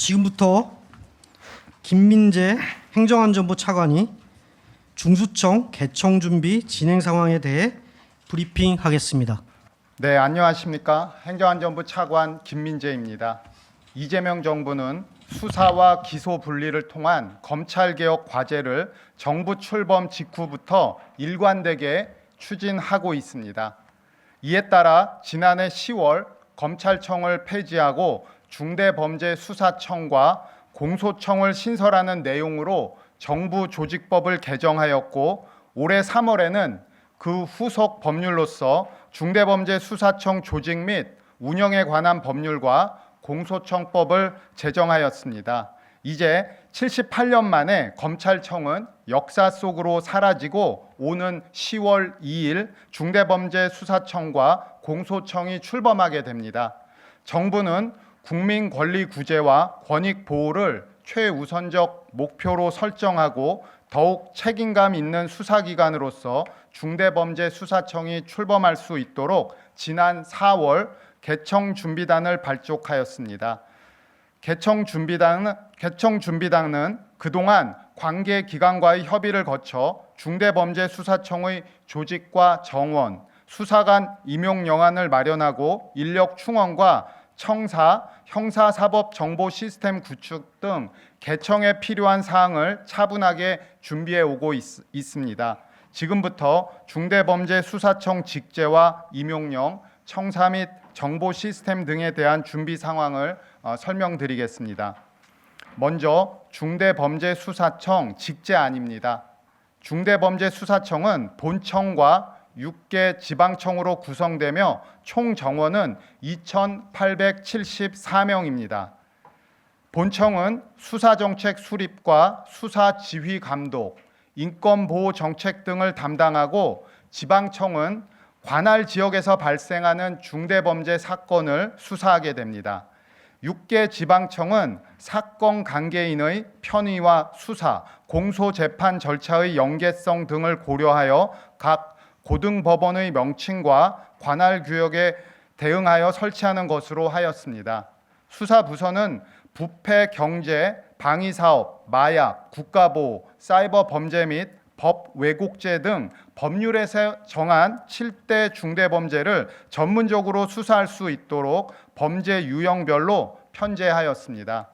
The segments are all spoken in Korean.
지금부터 김민재 행정안전부 차관이 중수청 개청 준비 진행 상황에 대해 브리핑하겠습니다. 네, 안녕하십니까. 행정안전부 차관 김민재입니다. 이재명 정부는 수사와 기소 분리를 통한 검찰개혁 과제를 정부 출범 직후부터 일관되게 추진하고 있습니다. 이에 따라 지난해 10월 검찰청을 폐지하고 중대범죄수사청과 공소청을 신설하는 내용으로 정부 조직법을 개정하였고, 올해 3월에는 그 후속 법률로서 중대범죄수사청 조직 및 운영에 관한 법률과 공소청법을 제정하였습니다. 이제 78년 만에 검찰청은 역사 속으로 사라지고 오는 10월 2일 중대범죄수사청과 공소청이 출범하게 됩니다. 정부는 국민 권리 구제와 권익 보호를 최우선적 목표로 설정하고 더욱 책임감 있는 수사기관으로서 중대범죄수사청이 출범할 수 있도록 지난 4월 개청준비단을 발족하였습니다. 개청준비단은 그동안 관계기관과의 협의를 거쳐 중대범죄수사청의 조직과 정원, 수사관 임용영안을 마련하고 인력 충원과 청사, 형사사법 정보 시스템 구축 등 개청에 필요한 사항을 차분하게 준비해 오고 있습니다. 지금부터 중대범죄수사청 직제와 임용령, 청사 및 정보 시스템 등에 대한 준비 상황을 설명드리겠습니다. 먼저 중대범죄수사청 직제안입니다. 중대범죄수사청은 본청과 6개 지방청으로 구성되며 총 정원은 2,874명입니다. 본청은 수사정책 수립과 수사지휘 감독, 인권보호 정책 등을 담당하고, 지방청은 관할 지역에서 발생하는 중대범죄 사건을 수사하게 됩니다. 6개 지방청은 사건 관계인의 편의와 수사, 공소재판 절차의 연계성 등을 고려하여 각 고등법원의 명칭과 관할 규역에 대응하여 설치하는 것으로 하였습니다. 수사부서는 부패, 경제, 방위사업, 마약, 국가보호, 사이버 범죄 및 법 왜곡죄 등 법률에서 정한 7대 중대범죄를 전문적으로 수사할 수 있도록 범죄 유형별로 편제하였습니다.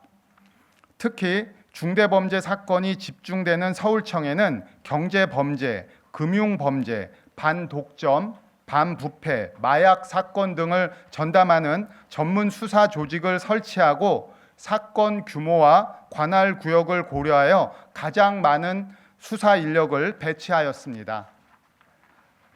특히 중대범죄 사건이 집중되는 서울청에는 경제범죄, 금융범죄, 반독점, 반부패, 마약 사건 등을 전담하는 전문 수사 조직을 설치하고, 사건 규모와 관할 구역을 고려하여 가장 많은 수사 인력을 배치하였습니다.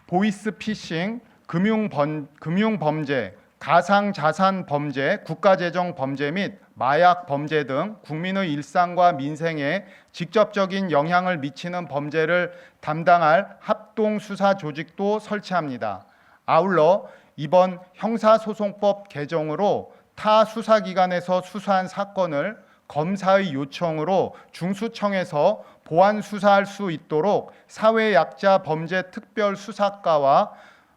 보이스피싱, 금융범죄, 가상자산범죄, 국가재정범죄 및 마약범죄 등 국민의 일상과 민생에 직접적인 영향을 미치는 범죄를 담당할 합동수사 조직도 설치합니다. 아울러 이번 형사소송법 개정으로 타 수사기관에서 수사한 사건을 검사의 요청으로 중수청에서 보완 수사할 수 있도록 사회약자 범죄 특별수사과와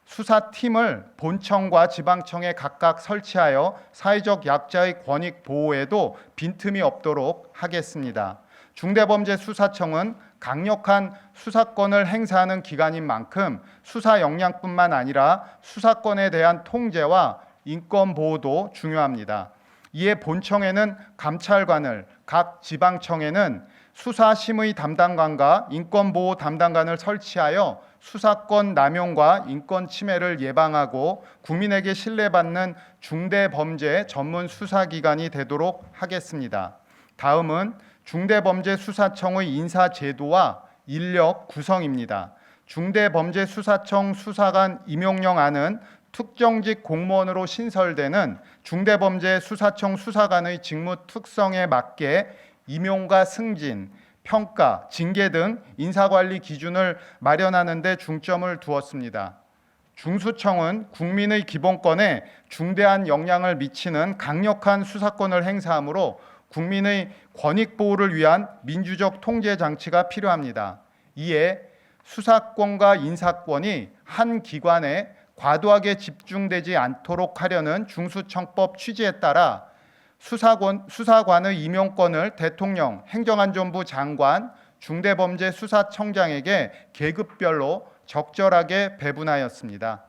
수사팀을 본청과 지방청에 각각 설치하여 사회적 약자의 권익 보호에도 빈틈이 없도록 하겠습니다. 중대범죄수사청은 강력한 수사권을 행사하는 기관인 만큼 수사 역량뿐만 아니라 수사권에 대한 통제와 인권 보호도 중요합니다. 이에 본청에는 감찰관을, 각 지방청에는 수사심의 담당관과 인권보호 담당관을 설치하여 수사권 남용과 인권 침해를 예방하고 국민에게 신뢰받는 중대범죄 전문 수사기관이 되도록 하겠습니다. 다음은 중대범죄수사청의 인사제도와 인력 구성입니다. 중대범죄수사청 수사관 임용령안은 특정직 공무원으로 신설되는 중대범죄수사청 수사관의 직무 특성에 맞게 임용과 승진, 평가, 징계 등 인사관리 기준을 마련하는 데 중점을 두었습니다. 중수청은 국민의 기본권에 중대한 영향을 미치는 강력한 수사권을 행사하므로 국민의 권익 보호를 위한 민주적 통제 장치가 필요합니다. 이에 수사권과 인사권이 한 기관에 과도하게 집중되지 않도록 하려는 중수청법 취지에 따라 수사관의 임용권을 대통령, 행정안전부 장관, 중대범죄수사청장에게 계급별로 적절하게 배분하였습니다.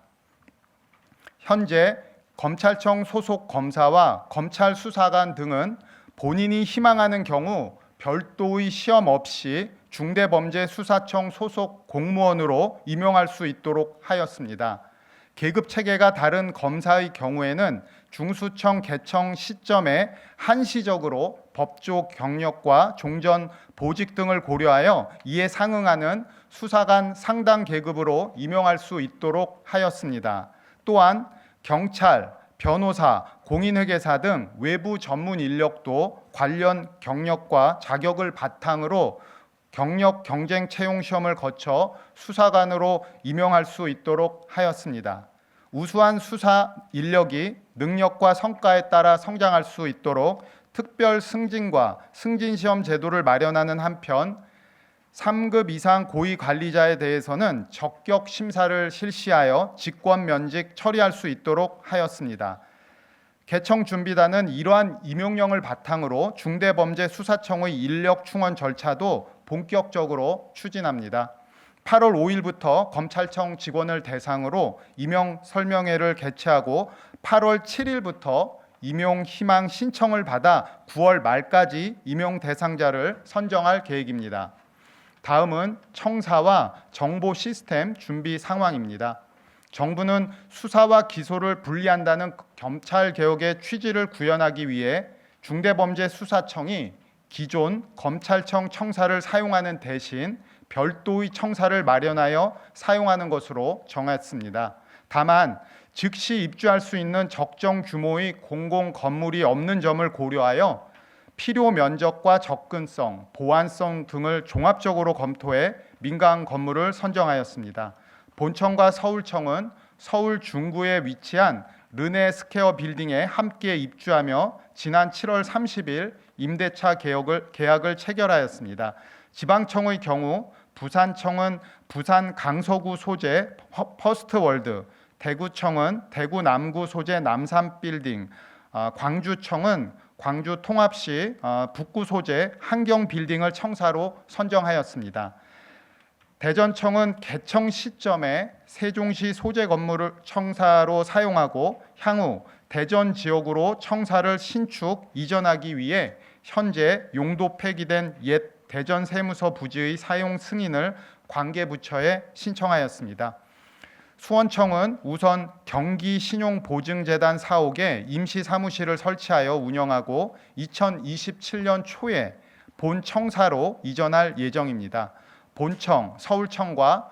현재 검찰청 소속 검사와 검찰 수사관 등은 본인이 희망하는 경우 별도의 시험 없이 중대범죄수사청 소속 공무원으로 임용할 수 있도록 하였습니다. 계급 체계가 다른 검사의 경우에는 중수청 개청 시점에 한시적으로 법조 경력과 종전 보직 등을 고려하여 이에 상응하는 수사관 상당 계급으로 임용할 수 있도록 하였습니다. 또한 경찰, 변호사, 공인회계사 등 외부 전문 인력도 관련 경력과 자격을 바탕으로 경력 경쟁 채용 시험을 거쳐 수사관으로 임용할 수 있도록 하였습니다. 우수한 수사 인력이 능력과 성과에 따라 성장할 수 있도록 특별 승진과 승진 시험 제도를 마련하는 한편 3급 이상 고위 관리자에 대해서는 적격 심사를 실시하여 직권 면직 처리할 수 있도록 하였습니다. 개청준비단은 이러한 임용령을 바탕으로 중대범죄수사청의 인력 충원 절차도 본격적으로 추진합니다. 8월 5일부터 검찰청 직원을 대상으로 임용 설명회를 개최하고 8월 7일부터 임용 희망 신청을 받아 9월 말까지 임용 대상자를 선정할 계획입니다. 다음은 청사와 정보 시스템 준비 상황입니다. 정부는 수사와 기소를 분리한다는 검찰 개혁의 취지를 구현하기 위해 중대범죄수사청이 기존 검찰청 청사를 사용하는 대신 별도의 청사를 마련하여 사용하는 것으로 정했습니다. 다만 즉시 입주할 수 있는 적정 규모의 공공 건물이 없는 점을 고려하여 필요 면적과 접근성, 보안성 등을 종합적으로 검토해 민간 건물을 선정하였습니다. 본청과 서울청은 서울 중구에 위치한 르네 스퀘어 빌딩에 함께 입주하며 지난 7월 30일 임대차 계약을 체결하였습니다. 지방청의 경우 부산청은 부산 강서구 소재 퍼스트월드, 대구청은 대구 남구 소재 남산빌딩, 광주청은 광주 통합시 북구 소재 한경빌딩을 청사로 선정하였습니다. 대전청은 개청 시점에 세종시 소재 건물을 청사로 사용하고 향후 대전 지역으로 청사를 신축 이전하기 위해 현재 용도 폐기된 옛 대전 세무서 부지의 사용 승인을 관계부처에 신청하였습니다. 수원청은 우선 경기신용보증재단 사옥에 임시 사무실을 설치하여 운영하고 2027년 초에 본 청사로 이전할 예정입니다. 본청, 서울청과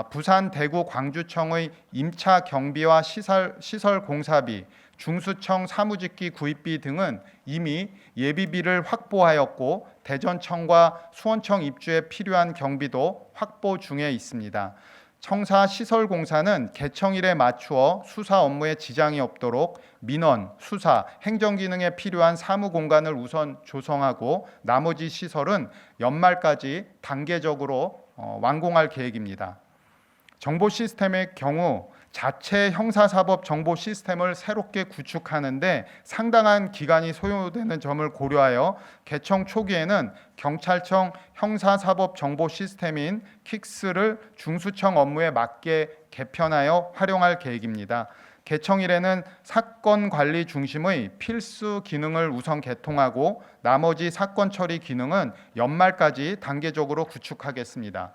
부산, 대구, 광주청의 임차 경비와 시설 공사비, 중수청 사무직기 구입비 등은 이미 예비비를 확보하였고 대전청과 수원청 입주에 필요한 경비도 확보 중에 있습니다. 청사 시설 공사는 개청일에 맞추어 수사 업무에 지장이 없도록 민원, 수사, 행정 기능에 필요한 사무 공간을 우선 조성하고 나머지 시설은 연말까지 단계적으로 완공할 계획입니다. 정보 시스템의 경우 자체 형사사법 정보 시스템을 새롭게 구축하는데 상당한 기간이 소요되는 점을 고려하여 개청 초기에는 경찰청 형사사법 정보 시스템인 킥스를 중수청 업무에 맞게 개편하여 활용할 계획입니다. 개청일에는 사건 관리 중심의 필수 기능을 우선 개통하고 나머지 사건 처리 기능은 연말까지 단계적으로 구축하겠습니다.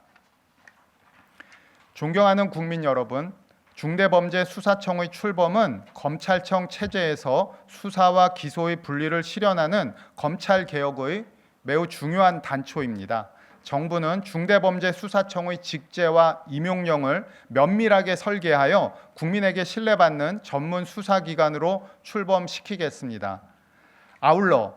존경하는 국민 여러분, 중대범죄수사청의 출범은 검찰청 체제에서 수사와 기소의 분리를 실현하는 검찰개혁의 매우 중요한 단초입니다. 정부는 중대범죄수사청의 직제와 임용령을 면밀하게 설계하여 국민에게 신뢰받는 전문 수사기관으로 출범시키겠습니다. 아울러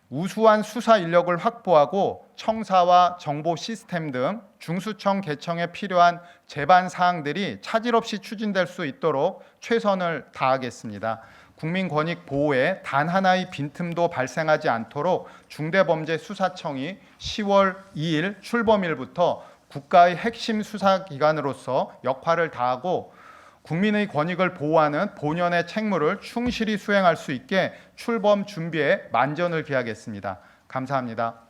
우수한 수사 인력을 확보하고 청사와 정보 시스템 등 중수청 개청에 필요한 제반 사항들이 차질 없이 추진될 수 있도록 최선을 다하겠습니다. 국민 권익 보호에 단 하나의 빈틈도 발생하지 않도록 중대범죄수사청이 10월 2일 출범일부터 국가의 핵심 수사기관으로서 역할을 다하고 국민의 권익을 보호하는 본연의 책무를 충실히 수행할 수 있게 출범 준비에 만전을 기하겠습니다. 감사합니다.